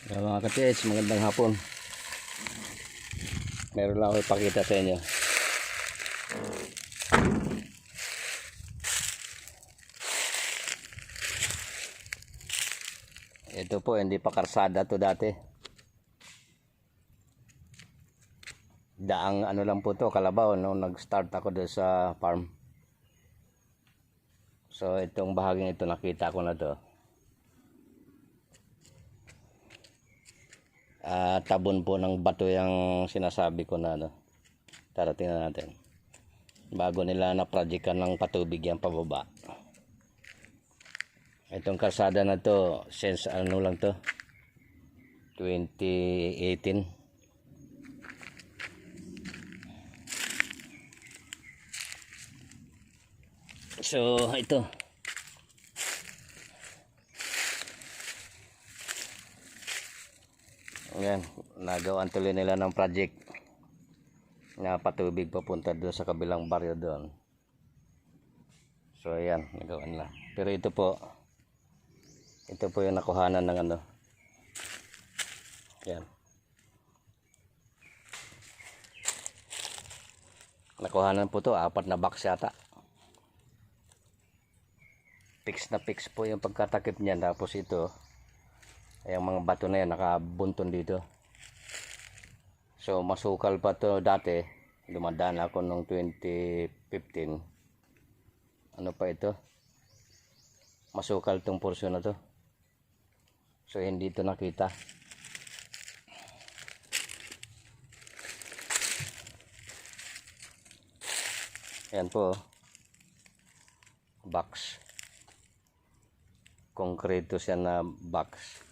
Mga ka-TH, magandang hapon. Meron lang ako ipakita sa inyo. Ito po, hindi pa karsada to dati. Daang ano lang po to, kalabaw, nung nag-start ako doon sa farm. So itong bahaging ito, nakita ko na to. Tabon po ng bato yung sinasabi ko na ano. Tara, tingnan natin. Bago nila na-projectan ng patubig yan pababa. Itong kalsada na to, since ano lang to, 2018. So ito. Ayan, nagawan tuloy nila ng project na patubig papunta doon sa kabilang baryo doon. So ayan, nagawa nila. Pero ito po yung nakuhanan ng ano. Ayan. Nakuhanan po to, 4 na box yata. Fix na fix po yung pagkatakip niyan. Tapos ito, yung mga bato na yan nakabunton dito. So masukal pa to dati. Dumadaan ako nung 2015. Ano pa ito? Masukal tong porsyon na to. So hindi ito nakita. Yan po, box. Konkreto siya na box.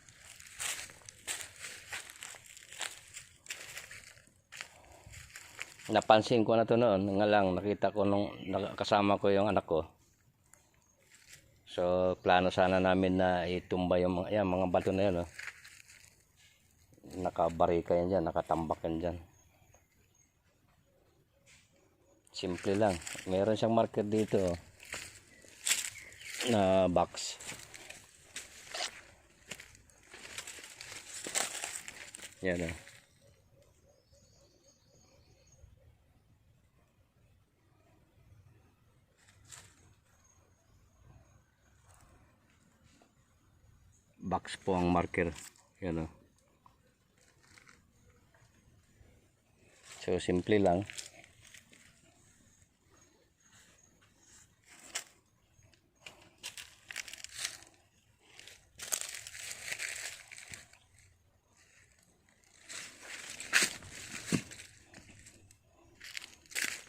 Napansin ko na to noon, nga lang nakita ko nung kasama ko yung anak ko. So plano sana namin na itumba yung mga bato na yan, oh. Nakabarika yan dyan, nakatambak yan dyan. Simple lang. Meron siyang marker dito, oh, na box. Yan, oh. Box po ang marker. Yan, oh. So simple lang.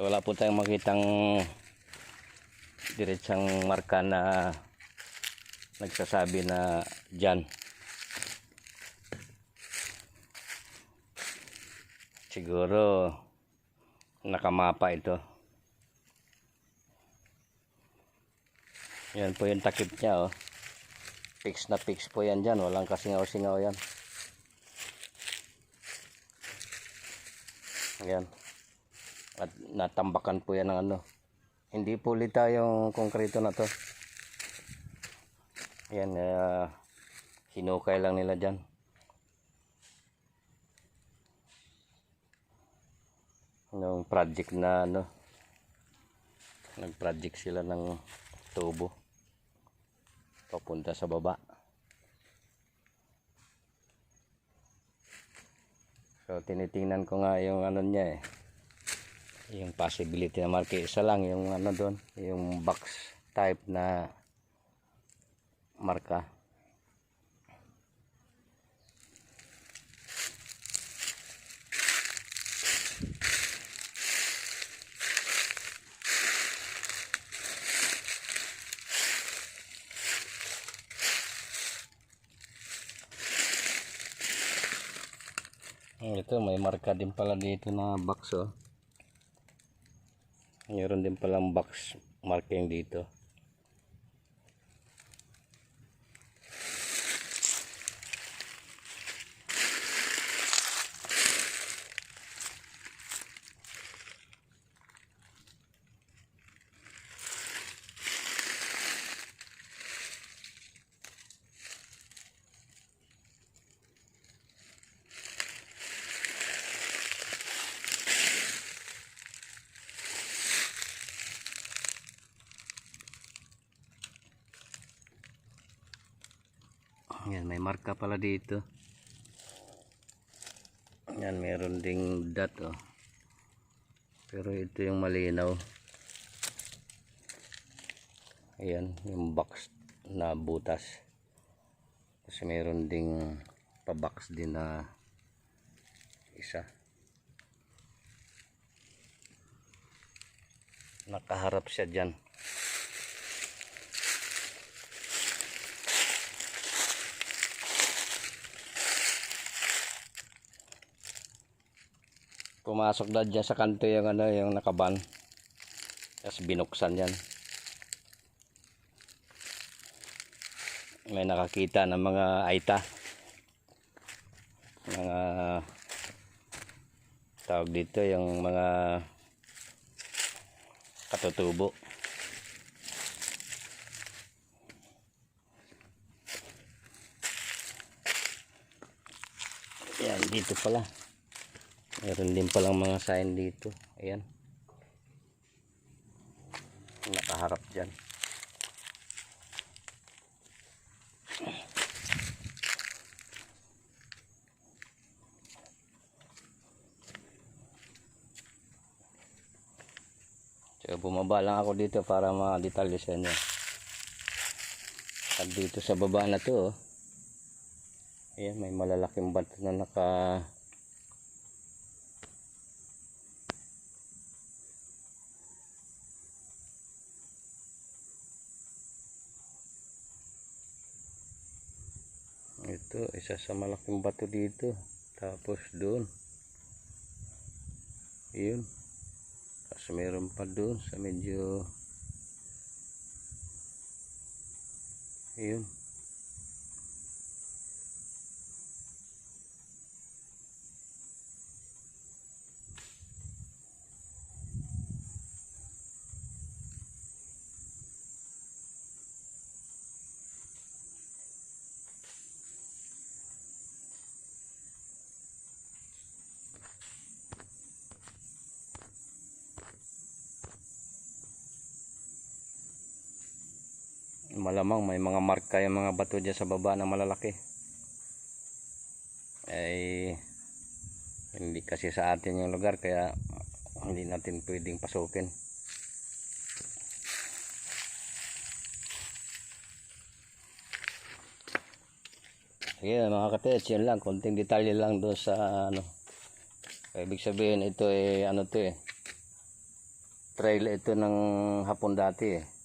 Wala po tayong makitang diretsang marka na nagsasabi na dyan. Siguro nakamapa ito. Yan po yung takip niya, oh. Fix na fix po yan dyan. Walang kasingaw-singaw yan. Ayan. At natambakan po yan ng ano. Hindi po lita yung konkreto na to. Ayan, hinukay lang nila dyan. Yung project na ano, nag-project sila ng tubo papunta sa baba. So tinitingnan ko nga yung ano niya, yung possibility na market. Isa lang yung ano doon, yung box type na marka. Ito, may marka din pala dito na box, oh. Mayroon din palang box marking dito. Yan, may marka pala dito. Yan, meron ding dot oh. Pero ito yung malinaw. Ayan, yung box na butas. Kasi meron ding pa-box din na isa. Nakaharap siya dyan. Pumasok na dyan sa kanto yung ano, yung nakaban. Tapos binuksan yan. May nakakita ng mga aita. Mga tawag dito yung mga katutubo. Yan, dito pala. Meron din palang mga sign dito. Ayan. Nakaharap dyan. So, bumaba lang ako dito para ma-detalye sa inyo. At dito sa baba na to, oh. Ayan, may malalaking bato na ito, isa sa malaking bato dito. Tapos doon. Ayun. Tapos meron pa doon sa medyo ayun. Malamang may mga marka yung mga bato dyan sa baba na malalaki. Ay hindi kasi sa atin yung lugar, kaya hindi natin pwedeng pasukin. Sige mga katets, yun lang, konting detalye lang doon sa ano. Ibig sabihin ito ano to trail ito ng Hapon dati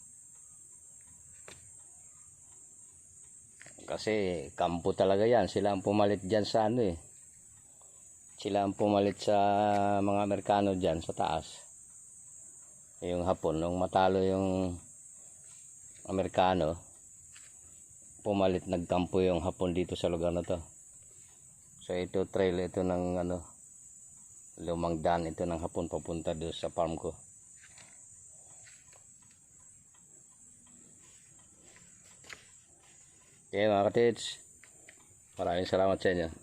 Kasi kampo talaga yan. Sila ang pumalit dyan sa ano Sila ang pumalit sa mga Amerikano dyan sa taas. Yung Hapon, nung matalo yung Amerikano, pumalit, nagkampo yung Hapon dito sa lugar na to. So ito trail ito ng ano, lumang daan ito ng Hapon papunta doon sa farm ko. Okay mga katits, maraming salamat sa inyo.